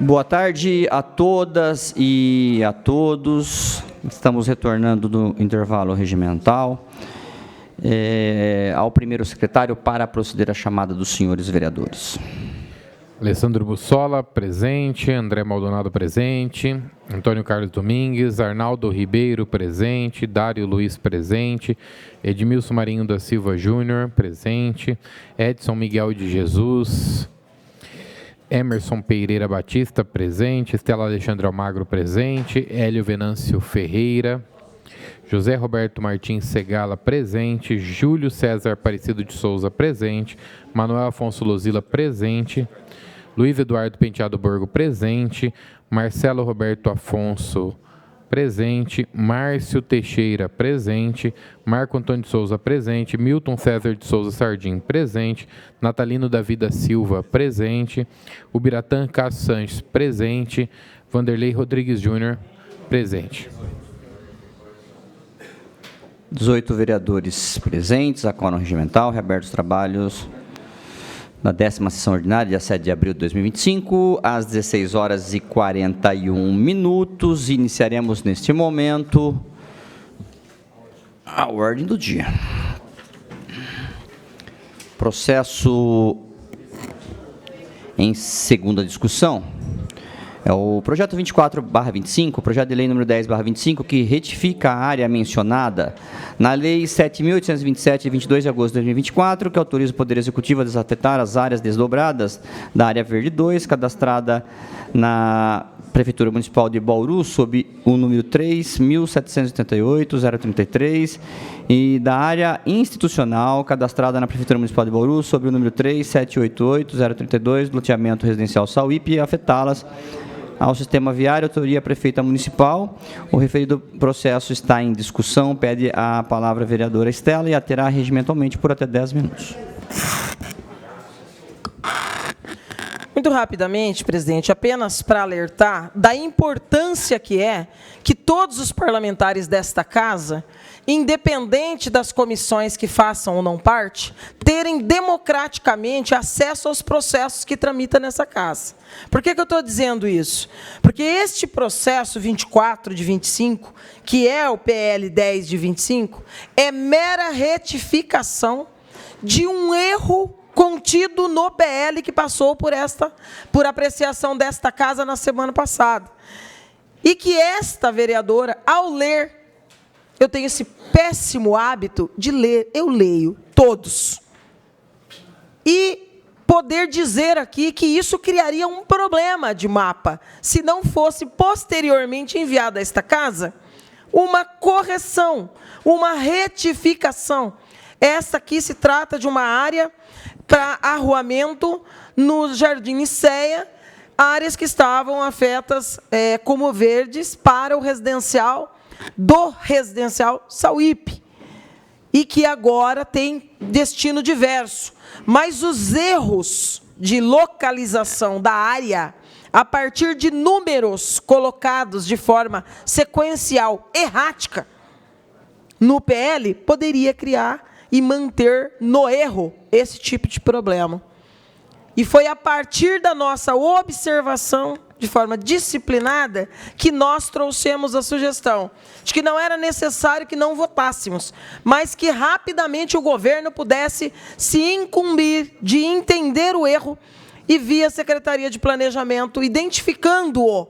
Boa tarde a todas e a todos. Estamos retornando do intervalo regimental. Ao primeiro secretário para proceder à chamada dos senhores vereadores. Alessandro Bussola, presente. André Maldonado, presente. Antônio Carlos Domingues. Arnaldo Ribeiro, presente. Dário Luiz, presente. Edmilson Marinho da Silva Júnior, presente. Edson Miguel de Jesus. Emerson Pereira Batista, presente. Estela Alexandre Almagro, presente. Hélio Venâncio Ferreira. José Roberto Martins Segala, presente. Júlio César Aparecido de Souza, presente. Manuel Afonso Luzila, presente. Luiz Eduardo Penteado Borgo, presente. Marcelo Roberto Afonso, presente. Márcio Teixeira, presente. Marco Antônio de Souza, presente. Milton César de Souza Sardim, presente. Natalino Davi da Silva, presente. Ubiratã Cássio Sanches, presente. Vanderlei Rodrigues Júnior, presente. 18 vereadores presentes, quórum regimental, reabertos os trabalhos da 10ª sessão ordinária, dia 7 de abril de 2025, às 16h41. Iniciaremos neste momento a ordem do dia. Processo em segunda discussão. É o projeto 24/25, projeto de lei número 10/25, que retifica a área mencionada na Lei 7.827, de 22 de agosto de 2024, que autoriza o Poder Executivo a desafetar as áreas desdobradas da área verde 2, cadastrada na Prefeitura Municipal de Bauru, sob o número 3.788.033, e da área institucional, cadastrada na Prefeitura Municipal de Bauru, sob o número 3.788.032, do loteamento residencial Sauípe, e afetá-las ao sistema viário, autoria prefeita municipal. O referido processo está em discussão. Pede a palavra a vereadora Estela e a terá regimentalmente por até 10 minutos. Muito rapidamente, presidente, apenas para alertar da importância que é que todos os parlamentares desta casa, independente das comissões que façam ou não parte, terem democraticamente acesso aos processos que tramitam nessa casa. Por que eu estou dizendo isso? Porque este processo 24 de 25, que é o PL 10 de 25, é mera retificação de um erro contido no PL que passou por apreciação desta casa na semana passada. E que esta vereadora, ao ler, eu tenho esse péssimo hábito de ler, eu leio todos. E poder dizer aqui que isso criaria um problema de mapa, se não fosse posteriormente enviada a esta casa uma correção, uma retificação. Essa aqui se trata de uma área para arruamento no Jardim Nicéia, áreas que estavam afetas como verdes para o residencial do residencial Sauípe, e que agora tem destino diverso. Mas os erros de localização da área, a partir de números colocados de forma sequencial errática no PL, poderia criar e manter no erro esse tipo de problema. E foi a partir da nossa observação, de forma disciplinada, que nós trouxemos a sugestão de que não era necessário que não votássemos, mas que rapidamente o governo pudesse se incumbir de entender o erro e, via Secretaria de Planejamento, identificando-o,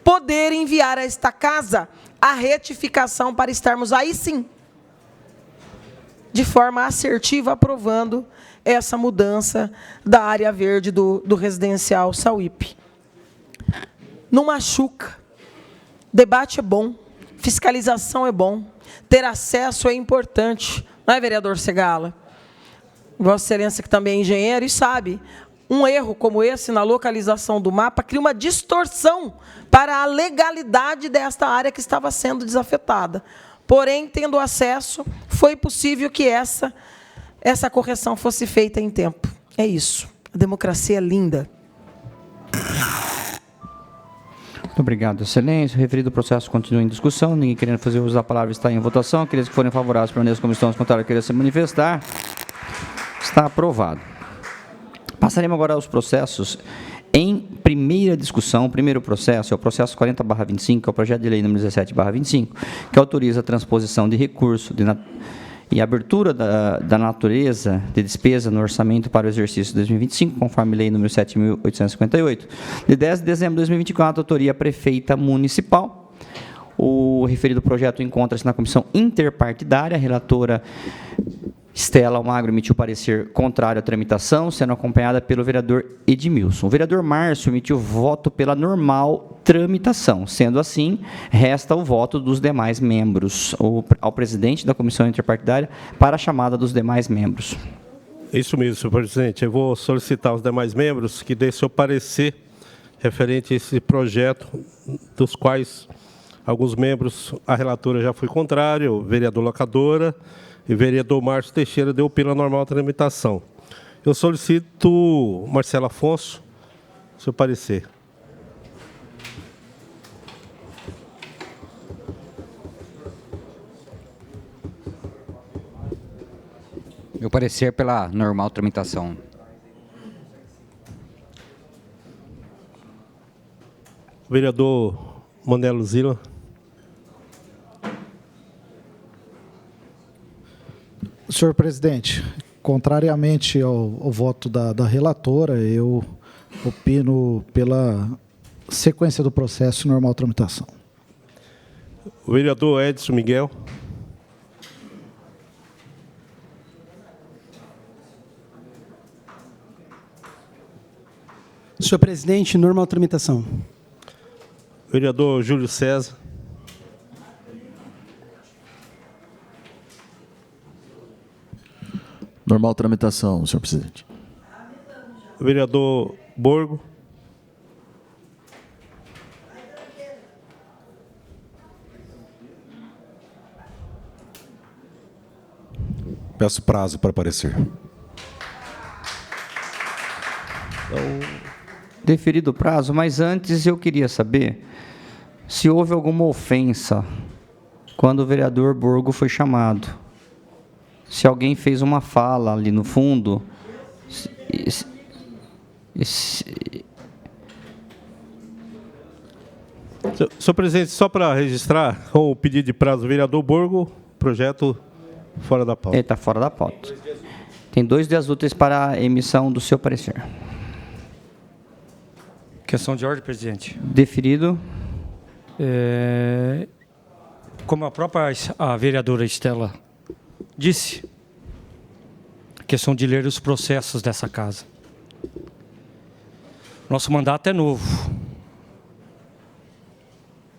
poder enviar a esta casa a retificação para estarmos aí sim, de forma assertiva, aprovando essa mudança da área verde do residencial Sauípe. Não machuca. Debate é bom, fiscalização é bom, ter acesso é importante. Não é, vereador Segala? Vossa Excelência, que também é engenheiro, e sabe, um erro como esse na localização do mapa cria uma distorção para a legalidade desta área que estava sendo desafetada. Porém, tendo acesso, foi possível que essa correção fosse feita em tempo. É isso. A democracia é linda. Muito obrigado, excelência. O referido processo continua em discussão. Ninguém querendo fazer uso da palavra está em votação. Aqueles que forem favoráveis permaneçam como estão, os contrários querem se manifestar. Está aprovado. Passaremos agora aos processos em primeira discussão, o primeiro processo, é o processo 40/25, que é o projeto de lei número 17/25, que autoriza a transposição de recurso e abertura da natureza de despesa no orçamento para o exercício de 2025, conforme lei número 7.858, de 10 de dezembro de 2024, autoria prefeita municipal. O referido projeto encontra-se na comissão interpartidária, a relatora Estela Almagro emitiu parecer contrário à tramitação, sendo acompanhada pelo vereador Edmilson. O vereador Márcio emitiu voto pela normal tramitação. Sendo assim, resta o voto dos demais membros, ao presidente da comissão interpartidária, para a chamada dos demais membros. Isso mesmo, senhor presidente. Eu vou solicitar aos demais membros que dê seu parecer referente a esse projeto, dos quais alguns membros, a relatora já foi contrária, o vereador Locadora, e o vereador Márcio Teixeira deu pela normal tramitação. Eu solicito, Marcelo Afonso, seu parecer. Meu parecer pela normal tramitação. Vereador Manelo Zila. Senhor presidente, contrariamente ao voto da relatora, eu opino pela sequência do processo e normal tramitação. O vereador Edson Miguel. Senhor presidente, normal tramitação. Vereador Júlio César. Normal tramitação, senhor presidente. Vereador Borgo. Peço prazo para parecer. Deferido o prazo, mas antes eu queria saber se houve alguma ofensa quando o vereador Borgo foi chamado. Se alguém fez uma fala ali no fundo, Senhor presidente, só para registrar, com o pedido de prazo do vereador Borgo, projeto fora da pauta. Ele está fora da pauta. Tem 2 dias úteis para a emissão do seu parecer. Questão de ordem, presidente. Deferido. Como a própria vereadora Estela disse, questão de ler os processos dessa casa. Nosso mandato é novo.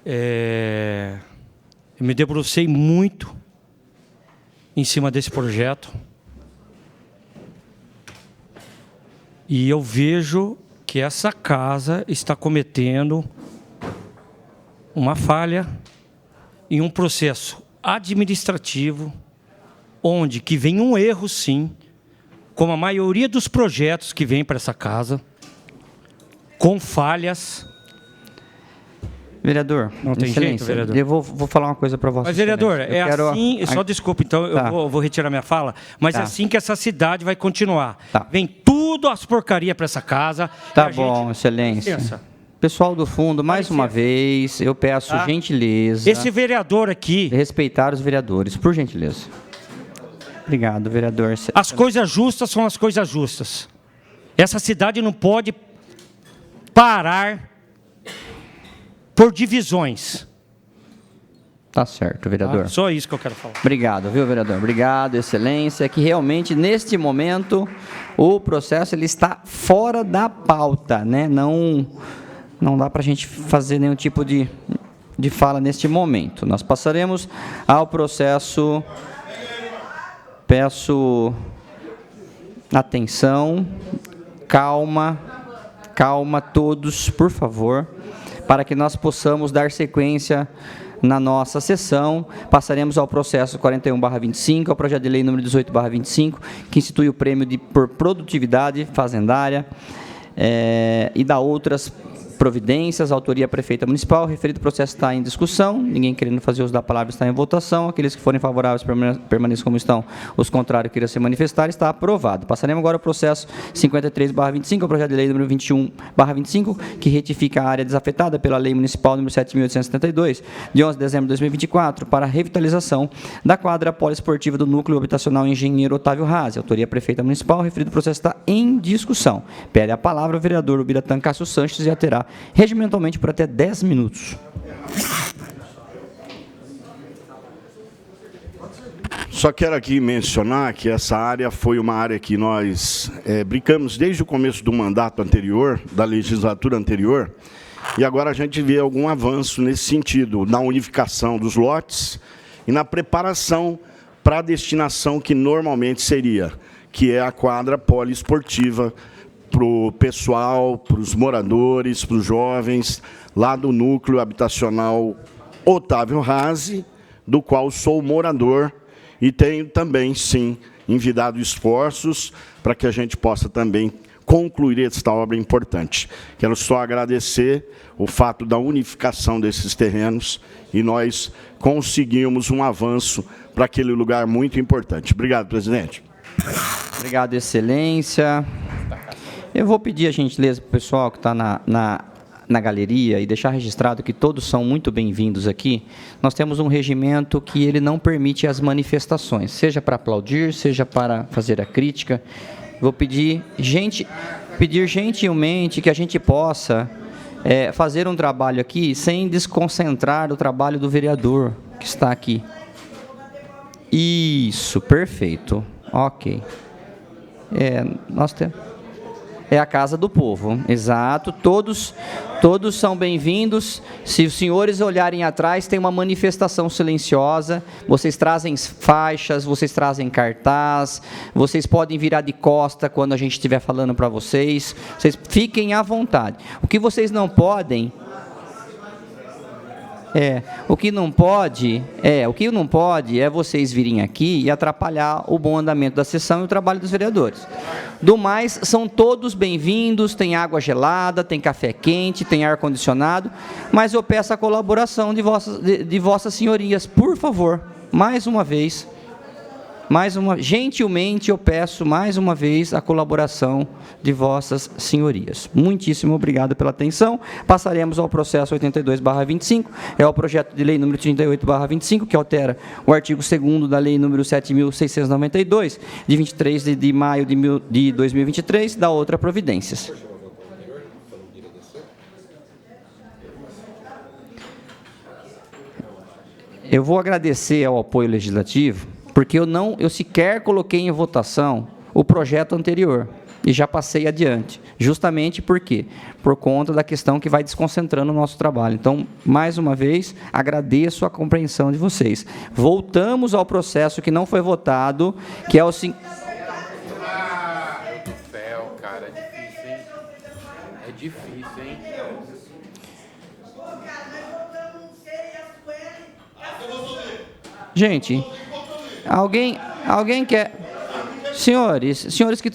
Eu me debrucei muito em cima desse projeto e eu vejo que essa casa está cometendo uma falha em um processo administrativo onde que vem um erro, sim, como a maioria dos projetos que vêm para essa casa, com falhas. Vereador, não tem jeito, vereador. Eu vou falar uma coisa para você. Mas, vereador, assim, só desculpa, então eu vou retirar minha fala, mas é assim que essa cidade vai continuar. Vem tudo as porcarias para essa casa. Tá bom, excelência. Licença. Pessoal do fundo, mais uma vez, eu peço gentileza. Esse vereador aqui. Respeitar os vereadores, por gentileza. Obrigado, vereador. As coisas justas são as coisas justas. Essa cidade não pode parar por divisões. Tá certo, vereador. Só isso que eu quero falar. Obrigado, viu, vereador? Obrigado, excelência. Que realmente, neste momento, o processo ele está fora da pauta, né? Não dá para a gente fazer nenhum tipo de fala neste momento. Nós passaremos ao processo. Peço atenção, calma todos, por favor, para que nós possamos dar sequência na nossa sessão. Passaremos ao processo 41/25, ao projeto de lei número 18/25, que institui o prêmio por produtividade fazendária e dá outras providências, autoria prefeita municipal. O referido processo está em discussão. Ninguém querendo fazer uso da palavra está em votação. Aqueles que forem favoráveis permaneçam como estão. Os contrários queiram se manifestar. Está aprovado. Passaremos agora ao processo 53/25, o projeto de lei número 21/25, que retifica a área desafetada pela lei municipal número 7.872, de 11 de dezembro de 2024, para a revitalização da quadra poliesportiva do núcleo habitacional Engenheiro Otávio Razzi. Autoria prefeita municipal. O referido processo está em discussão. Pede a palavra o vereador Ubiratã Cássio Sanches e a terá regimentalmente por até 10 minutos. Só quero aqui mencionar que essa área foi uma área que nós brincamos desde o começo do mandato anterior, da legislatura anterior, e agora a gente vê algum avanço nesse sentido, na unificação dos lotes e na preparação para a destinação que normalmente seria, que é a quadra poliesportiva para o pessoal, para os moradores, para os jovens, lá do núcleo habitacional Otávio Razzi, do qual sou morador e tenho também, sim, envidado esforços para que a gente possa também concluir esta obra importante. Quero só agradecer o fato da unificação desses terrenos e nós conseguimos um avanço para aquele lugar muito importante. Obrigado, presidente. Obrigado, excelência. Eu vou pedir a gentileza para o pessoal que está na galeria e deixar registrado que todos são muito bem-vindos aqui. Nós temos um regimento que ele não permite as manifestações, seja para aplaudir, seja para fazer a crítica. Vou pedir gentilmente que a gente possa fazer um trabalho aqui sem desconcentrar o trabalho do vereador que está aqui. Isso, perfeito. Ok. Nós temos... É a casa do povo, exato. Todos são bem-vindos. Se os senhores olharem atrás, tem uma manifestação silenciosa. Vocês trazem faixas, vocês trazem cartaz, vocês podem virar de costa quando a gente estiver falando para vocês. Vocês fiquem à vontade. O que vocês não podem... O que não pode é vocês virem aqui e atrapalhar o bom andamento da sessão e o trabalho dos vereadores. Do mais, são todos bem-vindos, tem água gelada, tem café quente, tem ar-condicionado, mas eu peço a colaboração de vossas senhorias, por favor, gentilmente eu peço mais uma vez a colaboração de vossas senhorias. Muitíssimo obrigado pela atenção. Passaremos ao processo 82/25, é o projeto de lei número 38/25, que altera o artigo 2º da lei número 7.692, de 23 de maio de 2023, da outra providências. Eu vou agradecer ao apoio legislativo, porque eu sequer coloquei em votação o projeto anterior e já passei adiante, justamente por conta da questão que vai desconcentrando o nosso trabalho. Então, mais uma vez, agradeço a compreensão de vocês. Voltamos ao processo que não foi votado, que é o... Cara, é difícil, hein? Gente, alguém quer... Senhores que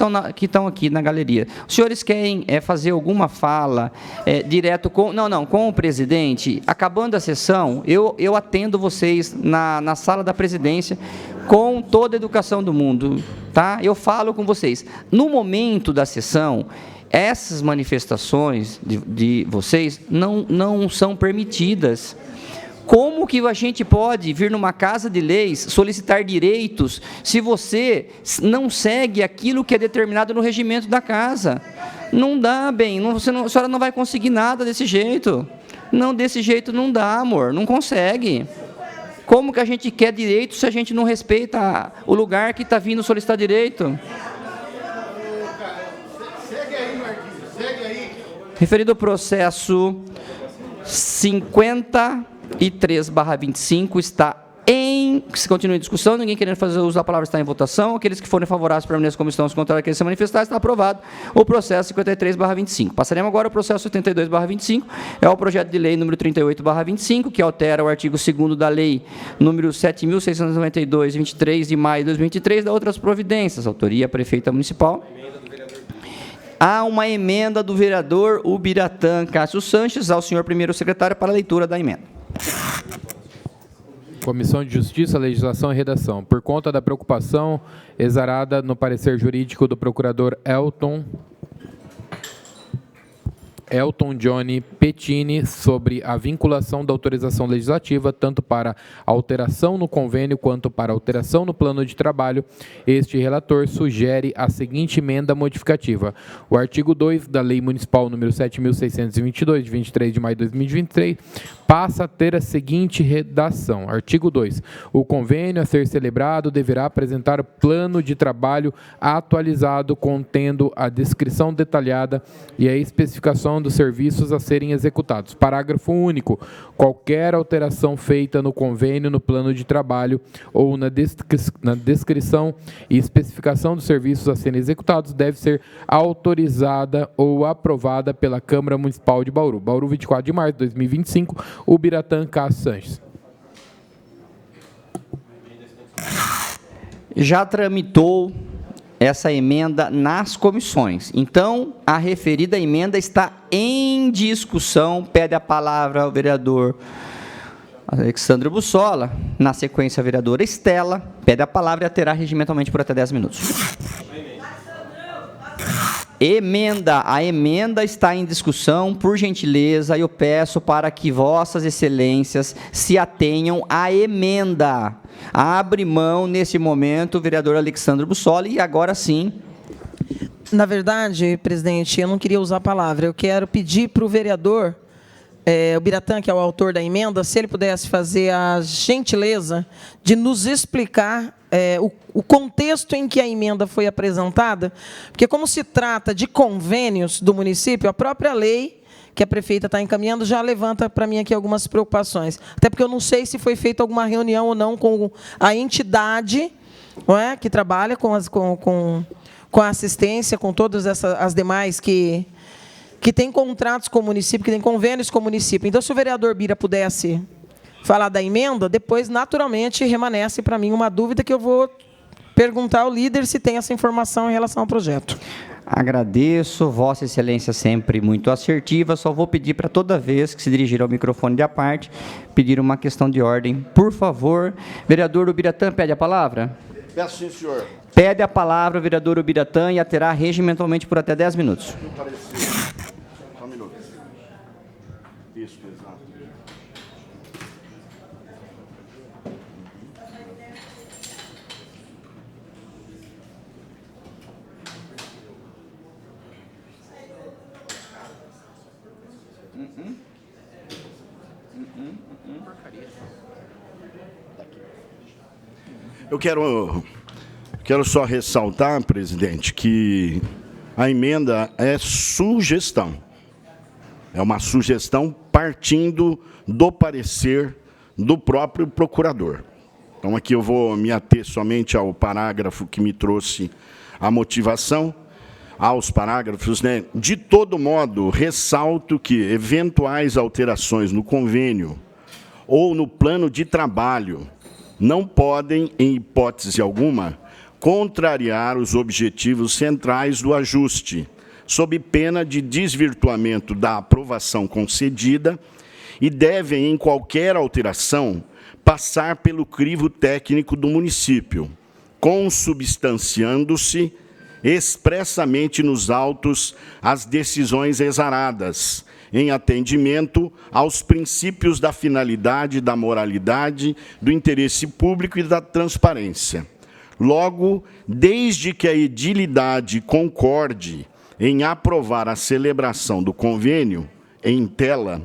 estão aqui na galeria, os senhores querem fazer alguma fala direto com... Não, com o presidente? Acabando a sessão, eu atendo vocês na sala da presidência com toda a educação do mundo, tá? Eu falo com vocês. No momento da sessão, essas manifestações de vocês não são permitidas. Como que a gente pode vir numa casa de leis solicitar direitos se você não segue aquilo que é determinado no regimento da casa? Não dá, bem, a senhora não vai conseguir nada desse jeito. Não, desse jeito não dá, amor, não consegue. Como que a gente quer direito se a gente não respeita o lugar que está vindo solicitar direito? Segue aí, Marquinhos, segue aí. Referido ao processo 53/25 está se continua em discussão, ninguém querendo fazer uso da palavra está em votação, aqueles que forem favoráveis permaneçam como estão, os contrários querem se manifestar, está aprovado o processo 53/25. Passaremos agora ao processo 82/25, é o projeto de lei número 38/25, que altera o artigo 2º da lei número 7.692, 23 de maio de 2023, da outras providências, autoria prefeita municipal. Há uma emenda do vereador Ubiratã Cássio Sanches ao senhor primeiro secretário para a leitura da emenda. Comissão de Justiça, Legislação e Redação. Por conta da preocupação exarada no parecer jurídico do procurador Elton Johnny Pettini sobre a vinculação da autorização legislativa tanto para alteração no convênio quanto para alteração no plano de trabalho, este relator sugere a seguinte emenda modificativa. O artigo 2 da Lei Municipal número 7.622, de 23 de maio de 2023, passa a ter a seguinte redação. Artigo 2. O convênio a ser celebrado deverá apresentar plano de trabalho atualizado contendo a descrição detalhada e a especificação dos serviços a serem executados. Parágrafo único. Qualquer alteração feita no convênio, no plano de trabalho ou na descrição e especificação dos serviços a serem executados deve ser autorizada ou aprovada pela Câmara Municipal de Bauru. Bauru, 24 de março de 2025, Ubiratã Cássio Sanches. Já tramitou essa emenda nas comissões. Então, a referida emenda está em discussão. Pede a palavra ao vereador Alexandre Bussola. Na sequência, a vereadora Estela. Pede a palavra e a terá regimentalmente por até 10 minutos. Emenda. A emenda está em discussão. Por gentileza, eu peço para que vossas excelências se atenham à emenda. Abre mão, nesse momento, o vereador Alexandre Bussola, e agora sim. Na verdade, presidente, eu não queria usar a palavra. Eu quero pedir para o vereador Ubiratã, que é o autor da emenda, se ele pudesse fazer a gentileza de nos explicar o contexto em que a emenda foi apresentada, porque como se trata de convênios do município, a própria lei que a prefeita está encaminhando já levanta para mim aqui algumas preocupações. Até porque eu não sei se foi feita alguma reunião ou não com a entidade, não é, que trabalha com a assistência, com todas as demais que tem contratos com o município, que tem convênios com o município. Então, se o vereador Bira pudesse falar da emenda, depois, naturalmente, remanesce para mim uma dúvida que eu vou perguntar ao líder se tem essa informação em relação ao projeto. Agradeço, Vossa Excelência sempre muito assertiva. Só vou pedir para toda vez que se dirigir ao microfone de à parte, pedir uma questão de ordem. Por favor, vereador Ubiratã, pede a palavra? Peço, sim, senhor. Pede a palavra o vereador Ubiratã e a terá regimentalmente por até 10 minutos. Só um minuto. Isso, exato. Eu quero só ressaltar, presidente, que a emenda é sugestão. É uma sugestão partindo do parecer do próprio procurador. Então, aqui eu vou me ater somente ao parágrafo que me trouxe a motivação, aos parágrafos, né? De todo modo, ressalto que eventuais alterações no convênio ou no plano de trabalho não podem, em hipótese alguma, contrariar os objetivos centrais do ajuste, sob pena de desvirtuamento da aprovação concedida e devem, em qualquer alteração, passar pelo crivo técnico do município, consubstanciando-se expressamente nos autos as decisões exaradas, em atendimento aos princípios da finalidade, da moralidade, do interesse público e da transparência. Logo, desde que a edilidade concorde em aprovar a celebração do convênio em tela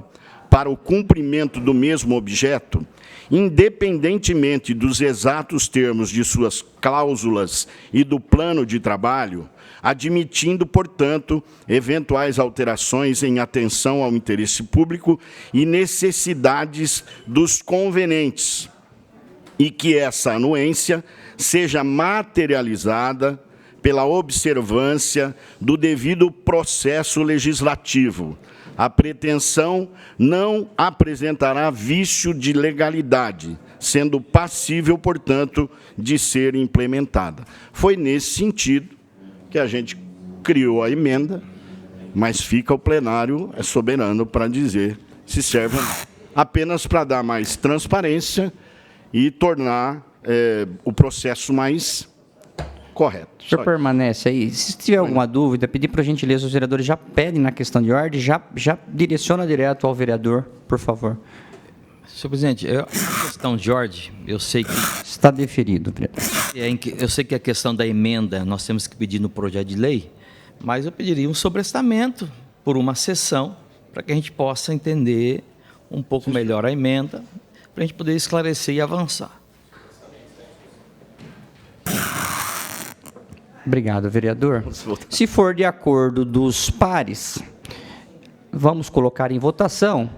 para o cumprimento do mesmo objeto, independentemente dos exatos termos de suas cláusulas e do plano de trabalho, admitindo, portanto, eventuais alterações em atenção ao interesse público e necessidades dos convenentes, e que essa anuência seja materializada pela observância do devido processo legislativo. A pretensão não apresentará vício de legalidade, sendo passível, portanto, de ser implementada. Foi nesse sentido que a gente criou a emenda, mas fica o plenário soberano para dizer se serve apenas para dar mais transparência e tornar o processo mais correto. O senhor permanece aí. Se tiver alguma dúvida, pedir por gentileza, os vereadores já pedem na questão de ordem, já direciona direto ao vereador, por favor. Senhor presidente, a questão de ordem, eu sei que... Está deferido, vereador. Eu sei que a questão da emenda nós temos que pedir no projeto de lei, mas eu pediria um sobrestamento por uma sessão, para que a gente possa entender um pouco melhor a emenda, para a gente poder esclarecer e avançar. Obrigado, vereador. Se for de acordo dos pares, vamos colocar em votação.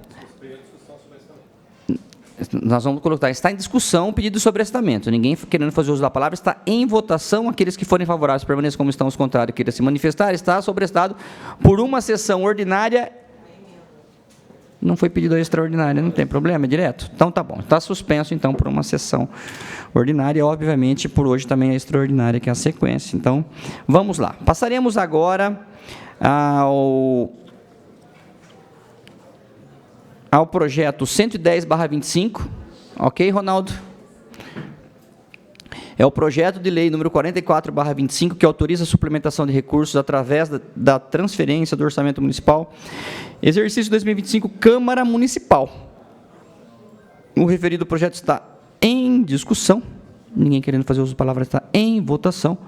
Nós vamos colocar, está em discussão o pedido de sobrestamento. Ninguém querendo fazer uso da palavra, está em votação. Aqueles que forem favoráveis permaneçam como estão, os contrários queiram se manifestar. Está sobrestado por uma sessão ordinária. Não foi pedido a extraordinária, não tem problema, é direto? Então tá bom, está suspenso então por uma sessão ordinária, obviamente por hoje também é extraordinária, que é a sequência. Então, vamos lá. Passaremos agora ao projeto 110/25, ok, Ronaldo? É o projeto de lei número 44/25, que autoriza a suplementação de recursos através da transferência do orçamento municipal, exercício 2025, Câmara Municipal. O referido projeto está em discussão, ninguém querendo fazer uso da palavra, está em votação.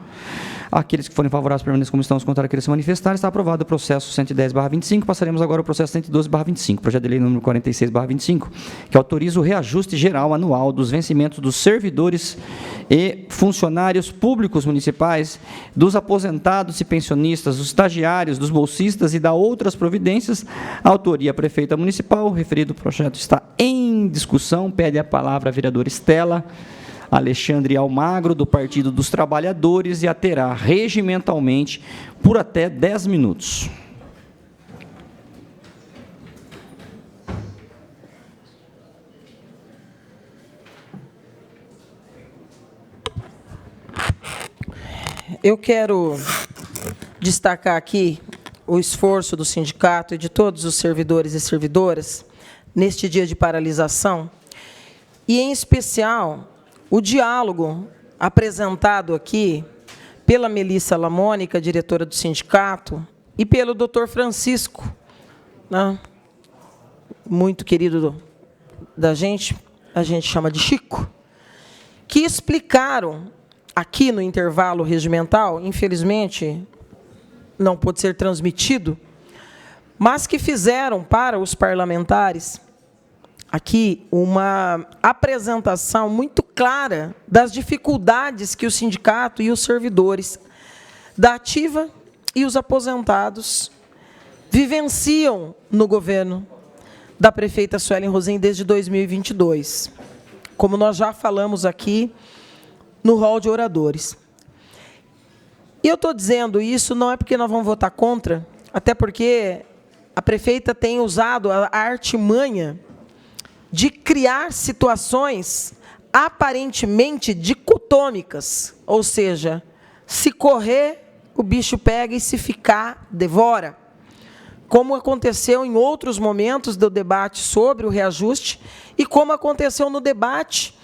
Aqueles que forem favoráveis permaneçam como estão, os contrários querem se manifestar. Está aprovado o processo 110/25. Passaremos agora ao processo 112/25, projeto de lei número 46/25, que autoriza o reajuste geral anual dos vencimentos dos servidores e funcionários públicos municipais, dos aposentados e pensionistas, dos estagiários, dos bolsistas e da outras providências. Autoria prefeita municipal. O referido projeto está em discussão. Pede a palavra a vereadora Estela Alexandre Almagro, do Partido dos Trabalhadores, e a terá regimentalmente por até 10 minutos. Eu quero destacar aqui o esforço do sindicato e de todos os servidores e servidoras neste dia de paralisação, e, em especial, o diálogo apresentado aqui pela Melissa Lamônica, diretora do sindicato, e pelo doutor Francisco, né, muito querido da gente, a gente chama de Chico, que explicaram aqui no intervalo regimental, infelizmente não pôde ser transmitido, mas que fizeram para os parlamentares aqui uma apresentação muito clara das dificuldades que o sindicato e os servidores da ativa e os aposentados vivenciam no governo da prefeita Suelen Rosen desde 2022, como nós já falamos aqui no rol de oradores. E eu estou dizendo isso não é porque nós vamos votar contra, até porque a prefeita tem usado a artimanha de criar situações aparentemente dicotômicas, ou seja, se correr, o bicho pega e se ficar, devora. Como aconteceu em outros momentos do debate sobre o reajuste e como aconteceu no debate,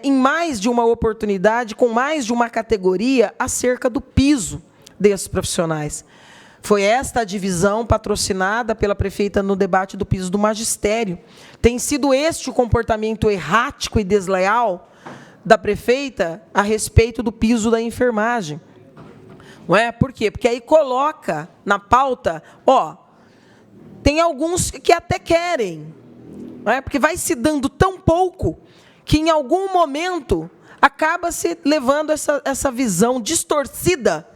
em mais de uma oportunidade, com mais de uma categoria, acerca do piso desses profissionais. Foi esta a divisão patrocinada pela prefeita no debate do piso do magistério. Tem sido este o comportamento errático e desleal da prefeita a respeito do piso da enfermagem. Não é? Por quê? Porque aí coloca na pauta, tem alguns que até querem, não é? Porque vai se dando tão pouco que em algum momento acaba se levando essa visão distorcida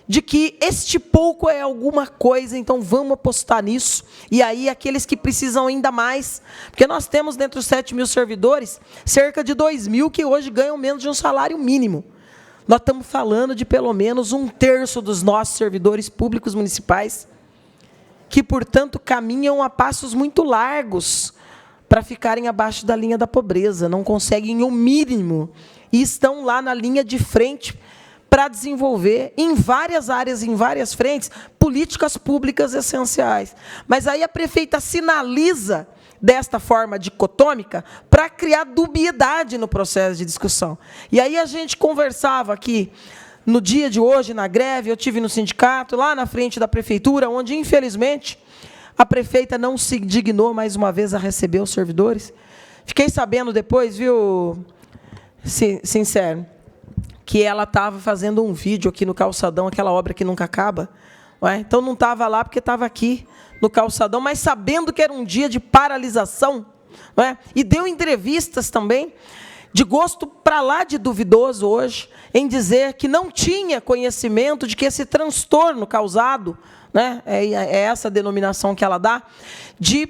de que este pouco é alguma coisa, então vamos apostar nisso. E aí aqueles que precisam ainda mais, porque nós temos dentro dos 7 mil servidores, cerca de 2 mil que hoje ganham menos de um salário mínimo. Nós estamos falando de pelo menos 1/3 dos nossos servidores públicos municipais, que, portanto, caminham a passos muito largos para ficarem abaixo da linha da pobreza, não conseguem o mínimo, e estão lá na linha de frente para desenvolver em várias áreas, em várias frentes, políticas públicas essenciais. Mas aí a prefeita sinaliza desta forma dicotômica para criar dubiedade no processo de discussão. E aí a gente conversava aqui, no dia de hoje, na greve, eu tive no sindicato, lá na frente da prefeitura, onde, infelizmente, a prefeita não se dignou, mais uma vez, a receber os servidores. Fiquei sabendo depois, viu, sincero, que ela estava fazendo um vídeo aqui no calçadão, aquela obra que nunca acaba. Não é? Então, não estava lá porque estava aqui no calçadão, mas sabendo que era um dia de paralisação, não é? E deu entrevistas também, de gosto para lá de duvidoso hoje, em dizer que não tinha conhecimento de que esse transtorno causado, né, é essa a denominação que ela dá, de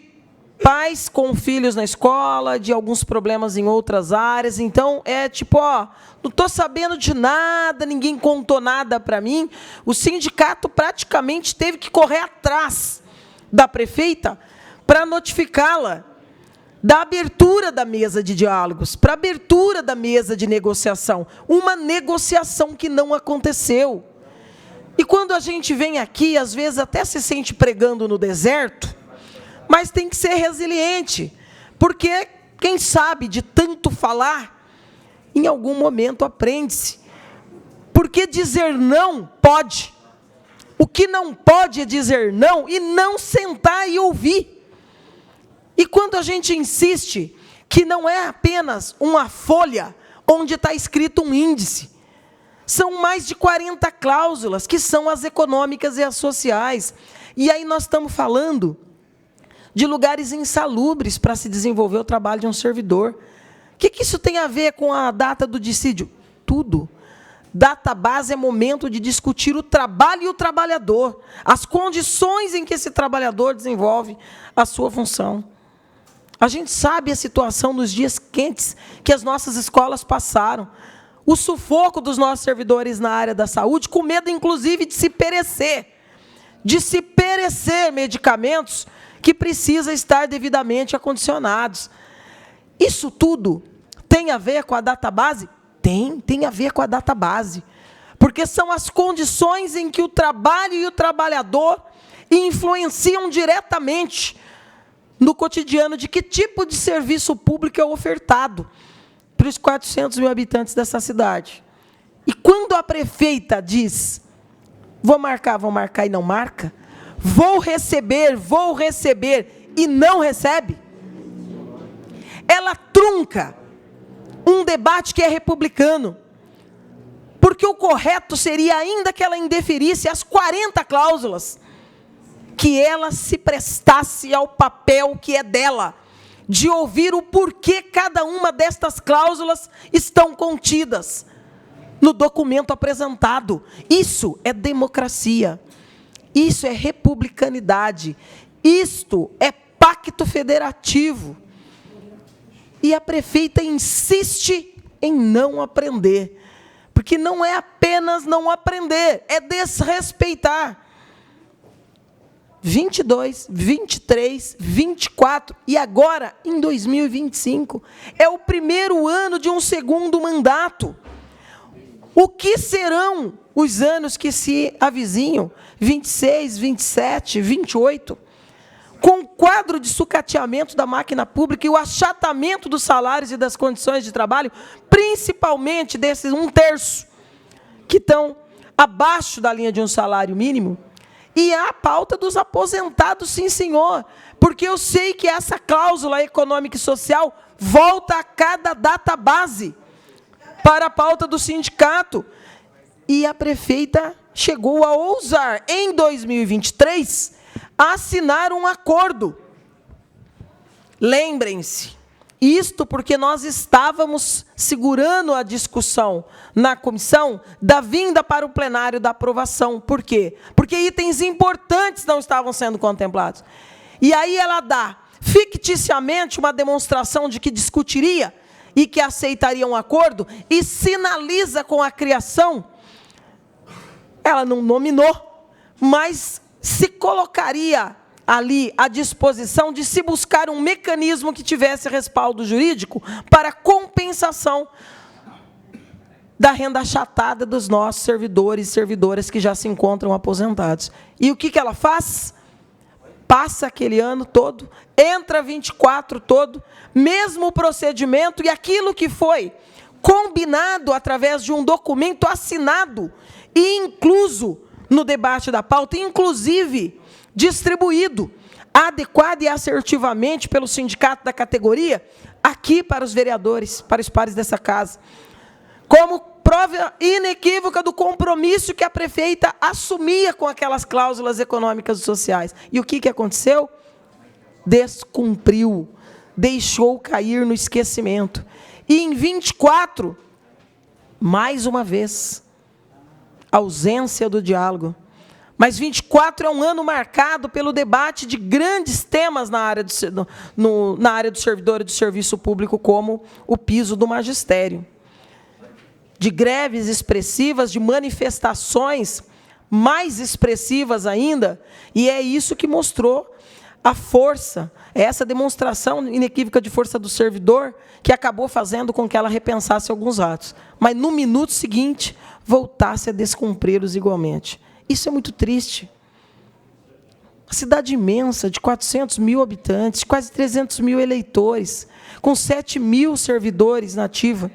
pais com filhos na escola, de alguns problemas em outras áreas. Então, é tipo, ó, não estou sabendo de nada, ninguém contou nada para mim. O sindicato praticamente teve que correr atrás da prefeita para notificá-la da abertura da mesa de diálogos, para a abertura da mesa de negociação. Uma negociação que não aconteceu. E quando a gente vem aqui, às vezes até se sente pregando no deserto, mas tem que ser resiliente, porque, quem sabe, de tanto falar, em algum momento aprende-se. Porque dizer não pode. O que não pode é dizer não e não sentar e ouvir. E quando a gente insiste que não é apenas uma folha onde está escrito um índice, são mais de 40 cláusulas, que são as econômicas e as sociais. E aí nós estamos falando de lugares insalubres para se desenvolver o trabalho de um servidor. O que isso tem a ver com a data do dissídio? Tudo. Data base é momento de discutir o trabalho e o trabalhador, as condições em que esse trabalhador desenvolve a sua função. A gente sabe a situação nos dias quentes que as nossas escolas passaram, o sufoco dos nossos servidores na área da saúde, com medo, inclusive, de se perecer medicamentos que precisam estar devidamente acondicionados. Isso tudo tem a ver com a database? Tem a ver com a database, porque são as condições em que o trabalho e o trabalhador influenciam diretamente no cotidiano de que tipo de serviço público é ofertado para os 400 mil habitantes dessa cidade. E quando a prefeita diz, vou marcar e não marca, vou receber e não recebe, ela trunca um debate que é republicano, porque o correto seria ainda que ela indeferisse as 40 cláusulas, que ela se prestasse ao papel que é dela, de ouvir o porquê cada uma destas cláusulas estão contidas no documento apresentado. Isso é democracia, isso é republicanidade, isto é pacto federativo. E a prefeita insiste em não aprender, porque não é apenas não aprender, é desrespeitar. 22, 23, 24 e agora, em 2025, é o primeiro ano de um segundo mandato. O que serão os anos que se avizinham? 26, 27, 28? Com o quadro de sucateamento da máquina pública e o achatamento dos salários e das condições de trabalho, principalmente desses 1/3 que estão abaixo da linha de um salário mínimo, e a pauta dos aposentados, sim, senhor, porque eu sei que essa cláusula econômica e social volta a cada data base para a pauta do sindicato. E a prefeita chegou a ousar, em 2023, assinar um acordo. Lembrem-se, isto porque nós estávamos segurando a discussão na comissão da vinda para o plenário da aprovação. Por quê? Porque itens importantes não estavam sendo contemplados. E aí ela dá ficticiamente uma demonstração de que discutiria e que aceitaria um acordo e sinaliza com a criação, ela não nominou, mas se colocaria ali à disposição de se buscar um mecanismo que tivesse respaldo jurídico para compensação da renda achatada dos nossos servidores e servidoras que já se encontram aposentados. E o que ela faz? Passa aquele ano todo, entra 24 todo, mesmo procedimento e aquilo que foi combinado através de um documento assinado e incluso no debate da pauta, inclusive distribuído adequada e assertivamente pelo sindicato da categoria, aqui para os vereadores, para os pares dessa casa, como prova inequívoca do compromisso que a prefeita assumia com aquelas cláusulas econômicas e sociais. E o que aconteceu? Descumpriu, deixou cair no esquecimento. E em 24, mais uma vez, ausência do diálogo. Mas 24 é um ano marcado pelo debate de grandes temas na área do servidor e do serviço público, como o piso do magistério. De greves expressivas, de manifestações mais expressivas ainda, e é isso que mostrou a força, essa demonstração inequívoca de força do servidor, que acabou fazendo com que ela repensasse alguns atos, mas no minuto seguinte voltasse a descumpri-los igualmente. Isso é muito triste. Uma cidade imensa, de 400 mil habitantes, quase 300 mil eleitores, com 7 mil servidores na ativa,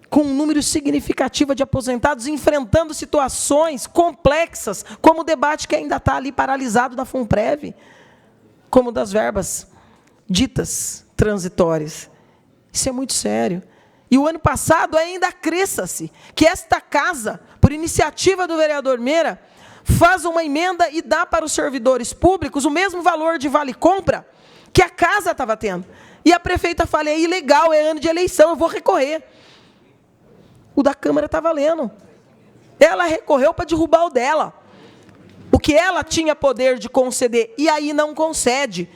com um número significativo de aposentados, enfrentando situações complexas, como o debate que ainda está ali paralisado na FUNPREV, como das verbas ditas transitórias. Isso é muito sério. E o ano passado ainda cresça-se que esta casa, por iniciativa do vereador Meira, faz uma emenda e dá para os servidores públicos o mesmo valor de vale-compra que a casa estava tendo. E a prefeita fala, é ilegal, é ano de eleição, eu vou recorrer. O da Câmara está valendo. Ela recorreu para derrubar o dela. O que ela tinha poder de conceder, e aí não concede.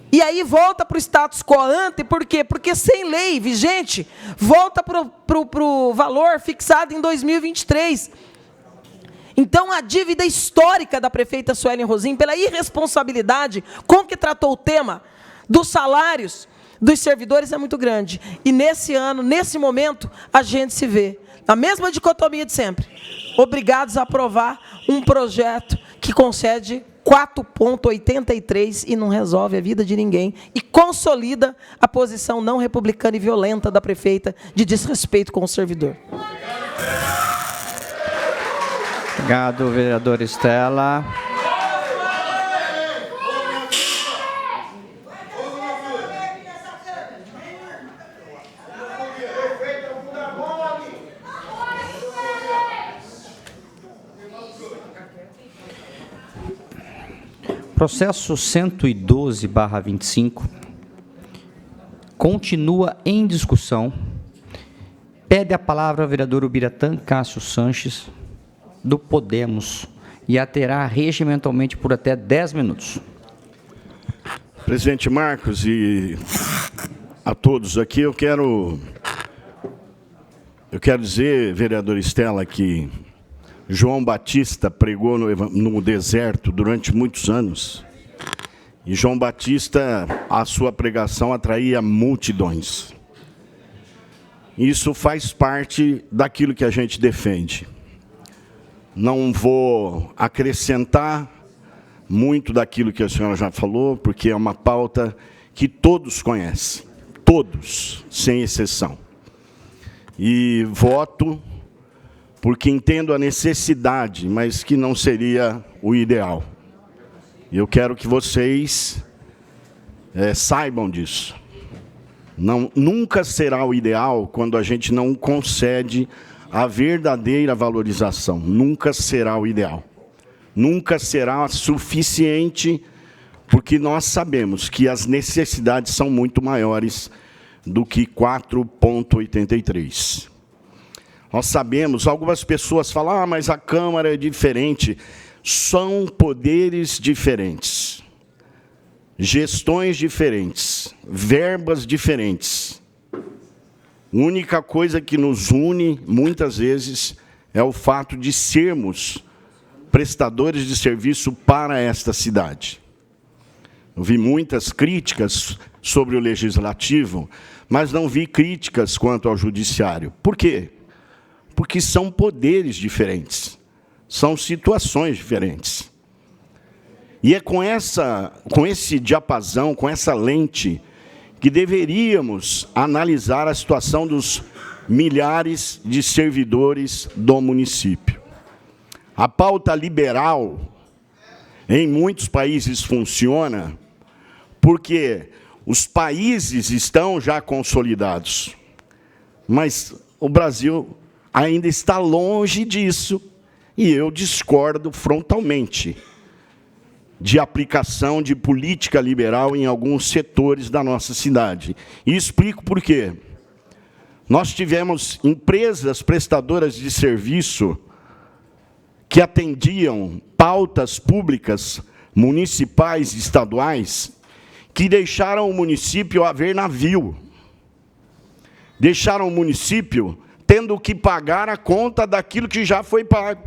E aí volta para o status quo ante, por quê? Porque sem lei vigente, volta para o valor fixado em 2023. Então, a dívida histórica da prefeita Suelen Rosim, pela irresponsabilidade com que tratou o tema dos salários dos servidores, é muito grande. E nesse ano, nesse momento, a gente se vê, na mesma dicotomia de sempre, obrigados a aprovar um projeto que concede 4,83 e não resolve a vida de ninguém e consolida a posição não republicana e violenta da prefeita de desrespeito com o servidor. Obrigado, vereadora Estela. Processo 112/25 continua em discussão. Pede a palavra o vereador Ubiratã Cássio Sanches, do Podemos, e a terá regimentalmente por até 10 minutos. Presidente Marcos e a todos aqui, eu quero dizer, vereadora Estela, que João Batista pregou no deserto durante muitos anos. E João Batista, a sua pregação atraía multidões. Isso faz parte daquilo que a gente defende. Não vou acrescentar muito daquilo que a senhora já falou, porque é uma pauta que todos conhecem. Todos, sem exceção. E voto porque entendo a necessidade, mas que não seria o ideal. Eu quero que vocês saibam disso. Nunca será o ideal quando a gente não concede a verdadeira valorização. Nunca será o ideal. Nunca será suficiente, porque nós sabemos que as necessidades são muito maiores do que 4,83. Nós sabemos, algumas pessoas falam, mas a Câmara é diferente. São poderes diferentes, gestões diferentes, verbas diferentes. A única coisa que nos une, muitas vezes, é o fato de sermos prestadores de serviço para esta cidade. Eu vi muitas críticas sobre o Legislativo, mas não vi críticas quanto ao Judiciário. Por quê? porque são poderes diferentes, são situações diferentes. E é com esse diapasão, com essa lente, que deveríamos analisar a situação dos milhares de servidores do município. A pauta liberal, em muitos países, funciona porque os países estão já consolidados. Mas o Brasil ainda está longe disso, e eu discordo frontalmente de aplicação de política liberal em alguns setores da nossa cidade. E explico por quê. Nós tivemos empresas prestadoras de serviço que atendiam pautas públicas, municipais e estaduais, que deixaram o município a ver navio. Deixaram o município tendo que pagar a conta daquilo que já foi pago.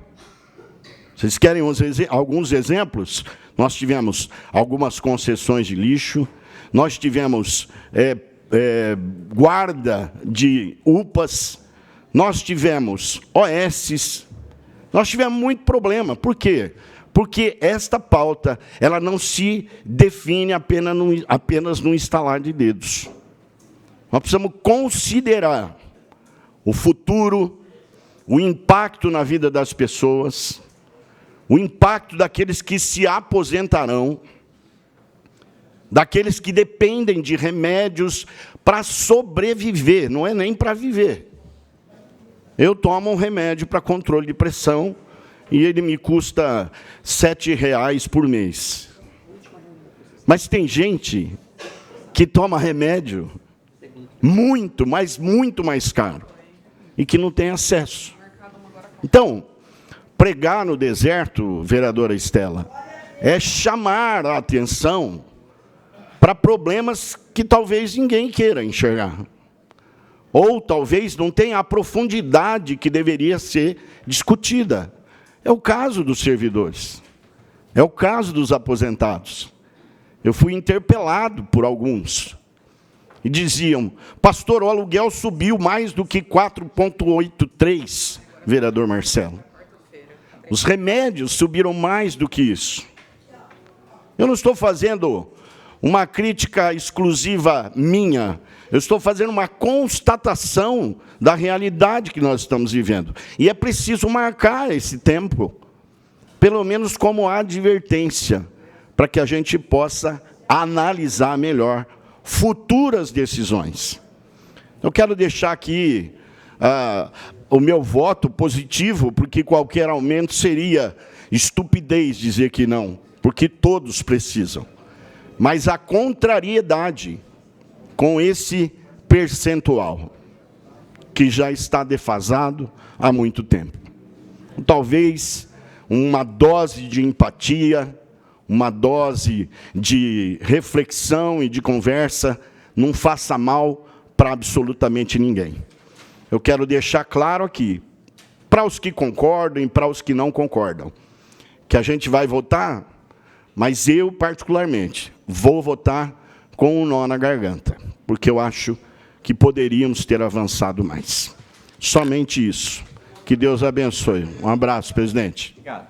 Vocês querem alguns exemplos? Nós tivemos algumas concessões de lixo, nós tivemos guarda de UPAs, nós tivemos OSs, nós tivemos muito problema. Por quê? Porque esta pauta ela não se define apenas no estalar de dedos. Nós precisamos considerar o futuro, o impacto na vida das pessoas, o impacto daqueles que se aposentarão, daqueles que dependem de remédios para sobreviver, não é nem para viver. Eu tomo um remédio para controle de pressão e ele me custa R$ 7,00 por mês. Mas tem gente que toma remédio muito, mas muito mais caro e que não tem acesso. Então, pregar no deserto, vereadora Estela, é chamar a atenção para problemas que talvez ninguém queira enxergar. Ou talvez não tenha a profundidade que deveria ser discutida. É o caso dos servidores. É o caso dos aposentados. Eu fui interpelado por alguns. E diziam, pastor, o aluguel subiu mais do que 4,83, vereador Marcelo. Os remédios subiram mais do que isso. Eu não estou fazendo uma crítica exclusiva minha, eu estou fazendo uma constatação da realidade que nós estamos vivendo. E é preciso marcar esse tempo, pelo menos como advertência, para que a gente possa analisar melhor futuras decisões. Eu quero deixar aqui o meu voto positivo, porque qualquer aumento seria estupidez dizer que não, porque todos precisam. Mas a contrariedade com esse percentual, que já está defasado há muito tempo. Talvez uma dose de empatia, uma dose de reflexão e de conversa não faça mal para absolutamente ninguém. Eu quero deixar claro aqui, para os que concordam e para os que não concordam, que a gente vai votar, mas eu, particularmente, vou votar com um nó na garganta, porque eu acho que poderíamos ter avançado mais. Somente isso. Que Deus abençoe. Um abraço, presidente. Obrigado.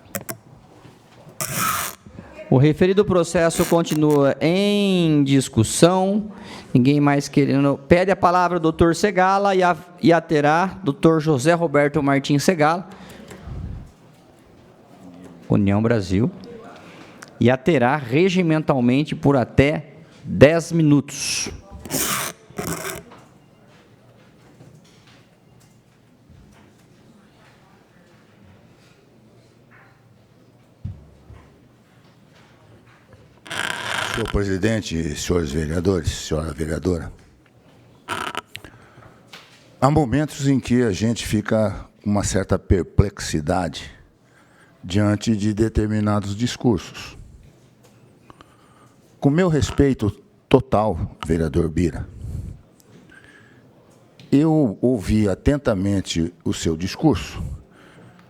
O referido processo continua em discussão. Ninguém mais querendo. Pede a palavra o doutor Segala e a terá doutor José Roberto Martins Segala. União Brasil. E a terá regimentalmente por até 10 minutos. Senhor presidente, senhores vereadores, senhora vereadora, há momentos em que a gente fica com uma certa perplexidade diante de determinados discursos. Com meu respeito total, vereador Bira, eu ouvi atentamente o seu discurso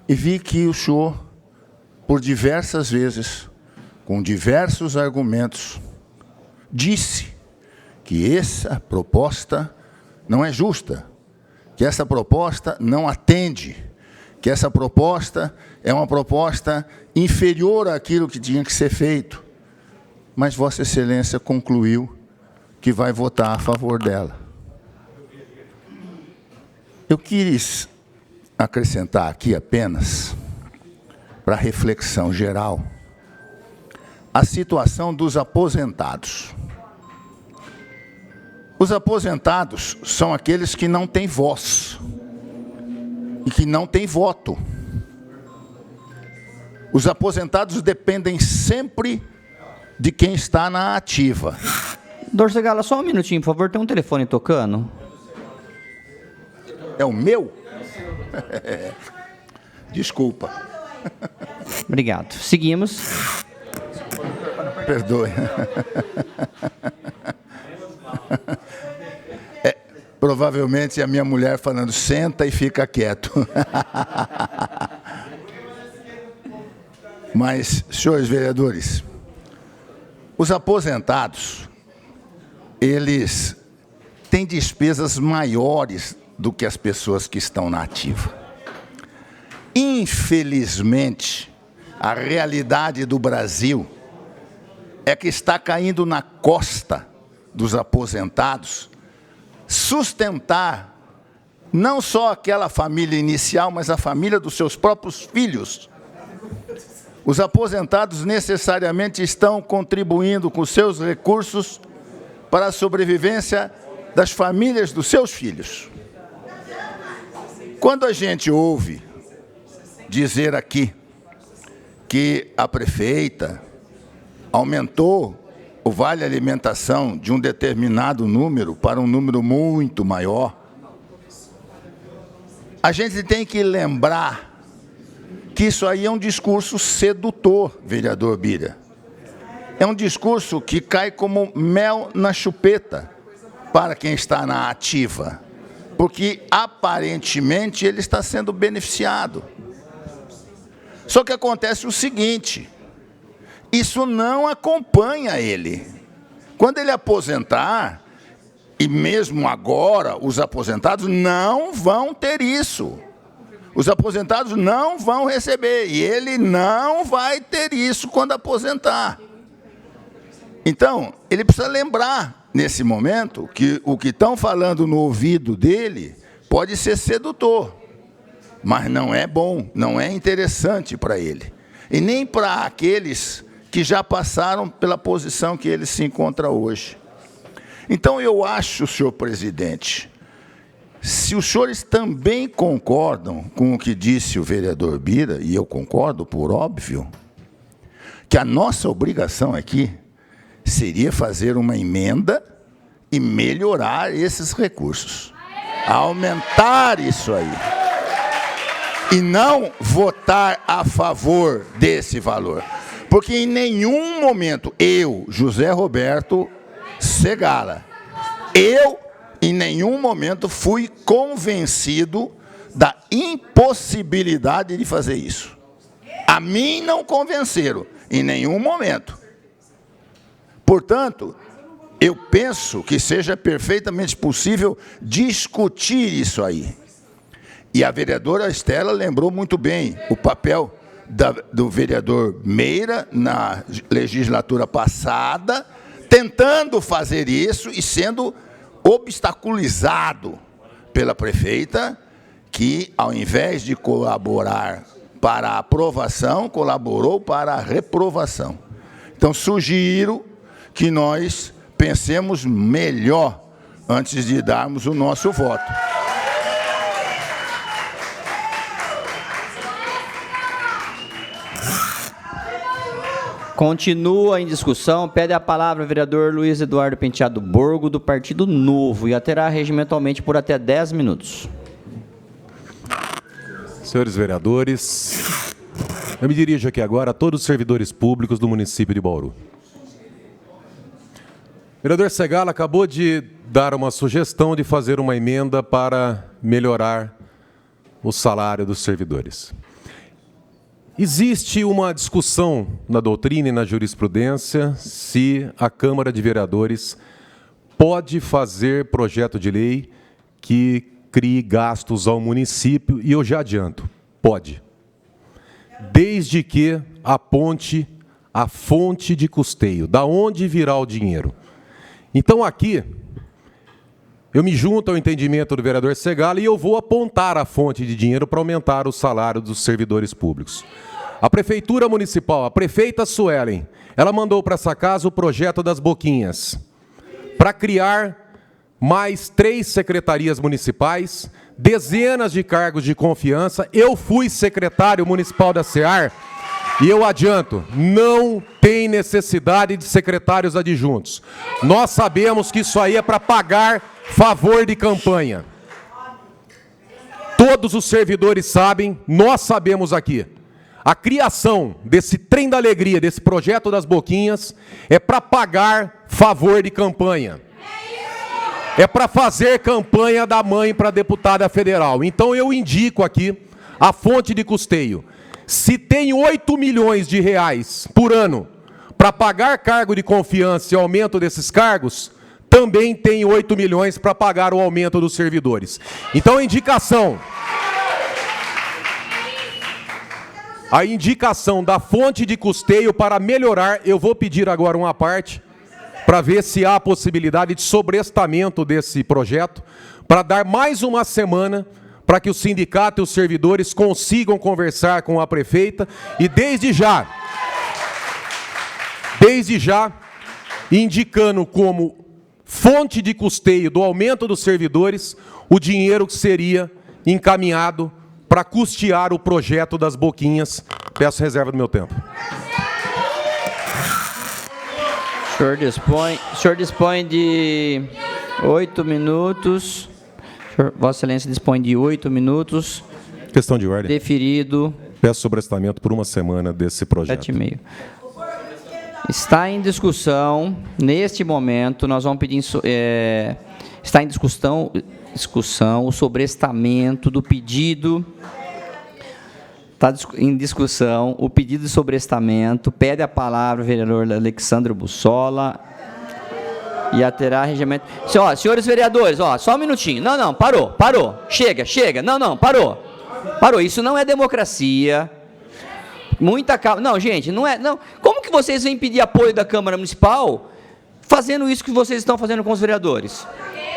e vi que o senhor, por diversas vezes, com diversos argumentos, disse que essa proposta não é justa, que essa proposta não atende, que essa proposta é uma proposta inferior àquilo que tinha que ser feito. Mas Vossa Excelência concluiu que vai votar a favor dela. Eu quis acrescentar aqui apenas, para reflexão geral, a situação dos aposentados. Os aposentados são aqueles que não têm voz e que não têm voto. Os aposentados dependem sempre de quem está na ativa. Doutor Segala, só um minutinho, por favor, tem um telefone tocando. É o meu? Desculpa. Obrigado. Seguimos. Perdoe. Provavelmente a minha mulher falando, senta e fica quieto. Mas, senhores vereadores, os aposentados, eles têm despesas maiores do que as pessoas que estão na ativa. Infelizmente, a realidade do Brasil é que está caindo na costa dos aposentados sustentar não só aquela família inicial, mas a família dos seus próprios filhos. Os aposentados necessariamente estão contribuindo com seus recursos para a sobrevivência das famílias dos seus filhos. Quando a gente ouve dizer aqui que a prefeita aumentou o vale alimentação de um determinado número para um número muito maior, a gente tem que lembrar que isso aí é um discurso sedutor, vereador Bira. É um discurso que cai como mel na chupeta para quem está na ativa, porque aparentemente ele está sendo beneficiado. Só que acontece o seguinte, isso não acompanha ele. Quando ele aposentar, e mesmo agora, os aposentados não vão ter isso. Os aposentados não vão receber, e ele não vai ter isso quando aposentar. Então, ele precisa lembrar, nesse momento, que o que estão falando no ouvido dele pode ser sedutor, mas não é bom, não é interessante para ele. E nem para aqueles que já passaram pela posição que ele se encontra hoje. Então, eu acho, senhor presidente, se os senhores também concordam com o que disse o vereador Bira, e eu concordo, por óbvio, que a nossa obrigação aqui seria fazer uma emenda e melhorar esses recursos. Aumentar isso aí. E não votar a favor desse valor. Porque em nenhum momento, eu, José Roberto Segala, em nenhum momento fui convencido da impossibilidade de fazer isso. A mim não convenceram, em nenhum momento. Portanto, eu penso que seja perfeitamente possível discutir isso aí. E a vereadora Estela lembrou muito bem o papel do vereador Meira na legislatura passada, tentando fazer isso e sendo obstaculizado pela prefeita, que, ao invés de colaborar para a aprovação, colaborou para a reprovação. Então, sugiro que nós pensemos melhor antes de darmos o nosso voto. Continua em discussão. Pede a palavra o vereador Luiz Eduardo Penteado Borgo, do Partido Novo, e a terá regimentalmente por até 10 minutos. Senhores vereadores, eu me dirijo aqui agora a todos os servidores públicos do município de Bauru. O vereador Segala acabou de dar uma sugestão de fazer uma emenda para melhorar o salário dos servidores. Existe uma discussão na doutrina e na jurisprudência se a Câmara de Vereadores pode fazer projeto de lei que crie gastos ao município, e eu já adianto, pode. Desde que aponte a fonte de custeio, da onde virá o dinheiro. Então aqui, eu me junto ao entendimento do vereador Segala e eu vou apontar a fonte de dinheiro para aumentar o salário dos servidores públicos. A Prefeitura Municipal, a prefeita Suelen, ela mandou para essa casa o projeto das Boquinhas, para criar mais 3 secretarias municipais, dezenas de cargos de confiança. Eu fui secretário municipal da SEAR e eu adianto, não tem necessidade de secretários adjuntos. Nós sabemos que isso aí é para pagar favor de campanha. Todos os servidores sabem, nós sabemos aqui. A criação desse trem da alegria, desse projeto das Boquinhas, é para pagar favor de campanha. É para fazer campanha da mãe para deputada federal. Então eu indico aqui a fonte de custeio. Se tem 8 milhões de reais por ano para pagar cargo de confiança e aumento desses cargos, também tem 8 milhões para pagar o aumento dos servidores. Então a indicação da fonte de custeio para melhorar, eu vou pedir agora uma parte para ver se há possibilidade de sobrestamento desse projeto, para dar mais uma semana para que o sindicato e os servidores consigam conversar com a prefeita e desde já, indicando como fonte de custeio do aumento dos servidores o dinheiro que seria encaminhado para custear o projeto das Boquinhas. Peço reserva do meu tempo. O senhor dispõe de 8 minutos. Vossa Excelência dispõe de 8 minutos. Questão de ordem. Deferido. Peço sobrestamento por uma semana desse projeto. 7,5. Está em discussão, neste momento, nós vamos pedir... está em discussão o sobrestamento do pedido... Está em discussão o pedido de sobrestamento. Pede a palavra o vereador Alexandre Bussola. E terá regimento... Senhores vereadores, só um minutinho. Não, parou. Chega. Não, parou. Isso não é democracia. Muita calma. Não, gente, não é... Não. Como que vocês vêm pedir apoio da Câmara Municipal fazendo isso que vocês estão fazendo com os vereadores?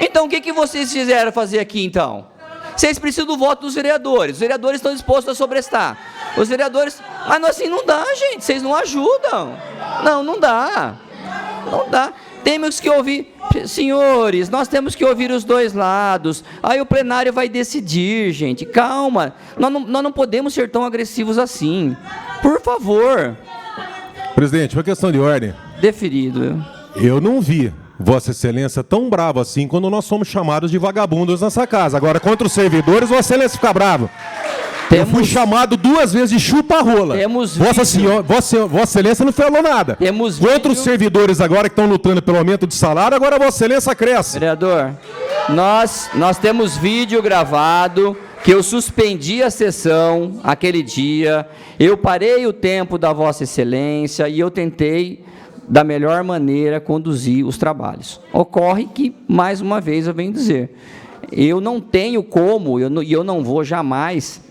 Então, o que vocês fizeram fazer aqui, então? Vocês precisam do voto dos vereadores. Os vereadores estão dispostos a sobrestar. Os vereadores... Mas assim não dá, gente. Vocês não ajudam. Não dá. Temos que ouvir... Senhores, nós temos que ouvir os dois lados. Aí o plenário vai decidir, gente. Calma. Nós não podemos ser tão agressivos assim. Por favor. Presidente, uma questão de ordem. Deferido. Eu não vi Vossa Excelência tão bravo assim quando nós somos chamados de vagabundos nessa casa. Agora, contra os servidores, Vossa Excelência fica bravo. Eu fui chamado 2 vezes de chupa-rola. Vossa Excelência não falou nada. Contra os servidores agora que estão lutando pelo aumento de salário, agora Vossa Excelência cresce. Vereador, nós temos vídeo gravado que eu suspendi a sessão aquele dia, eu parei o tempo da Vossa Excelência e eu tentei, da melhor maneira, conduzir os trabalhos. Ocorre que, mais uma vez, eu venho dizer, eu não tenho como, e eu não vou jamais,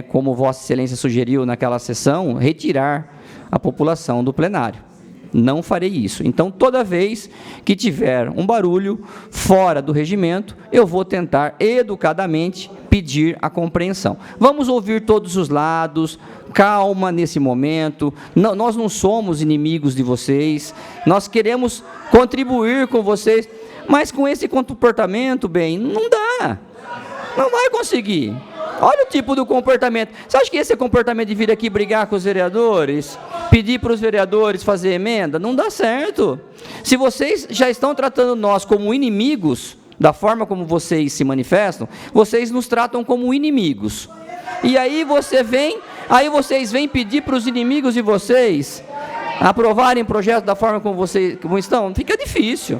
como Vossa Excelência sugeriu naquela sessão, retirar a população do plenário. Não farei isso. Então, toda vez que tiver um barulho fora do regimento, eu vou tentar educadamente pedir a compreensão. Vamos ouvir todos os lados, calma nesse momento. Nós não somos inimigos de vocês, nós queremos contribuir com vocês, mas com esse comportamento, não dá. Não vai conseguir. Olha o tipo do comportamento. Você acha que esse é comportamento de vir aqui brigar com os vereadores? Pedir para os vereadores fazer emenda? Não dá certo. Se vocês já estão tratando nós como inimigos, da forma como vocês se manifestam, vocês nos tratam como inimigos. E aí vocês vêm pedir para os inimigos de vocês aprovarem projeto da forma como estão? Fica difícil.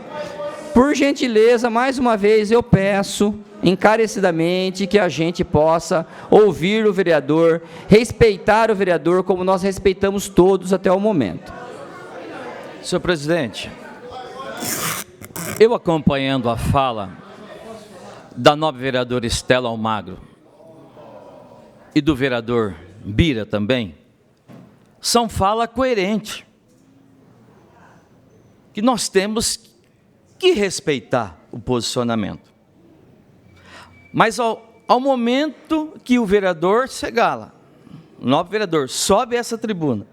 Por gentileza, mais uma vez, eu peço encarecidamente que a gente possa ouvir o vereador, respeitar o vereador como nós respeitamos todos até o momento. Senhor presidente, eu acompanhando a fala da nova vereadora Estela Almagro e do vereador Bira também, são fala coerente, que nós temos que respeitar o posicionamento. Mas ao momento que o vereador Segala, o novo vereador, sobe essa tribuna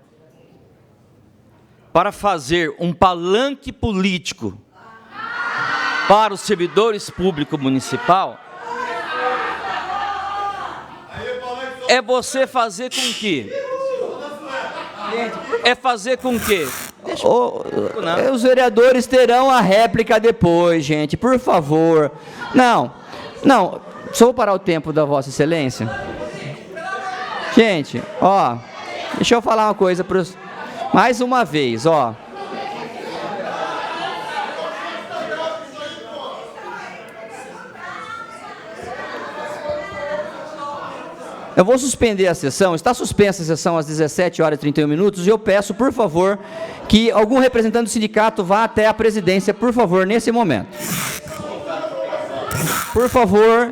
para fazer um palanque político para os servidores públicos municipal, é você fazer com que? É fazer com que? Os vereadores terão a réplica depois, gente, por favor. Não, só vou parar o tempo da Vossa Excelência. Gente, ó, deixa eu falar uma coisa para os... Mais uma vez, ó. Eu vou suspender a sessão, está suspensa a sessão às 17h31 e eu peço, por favor, que algum representante do sindicato vá até a presidência, por favor, nesse momento. Por favor...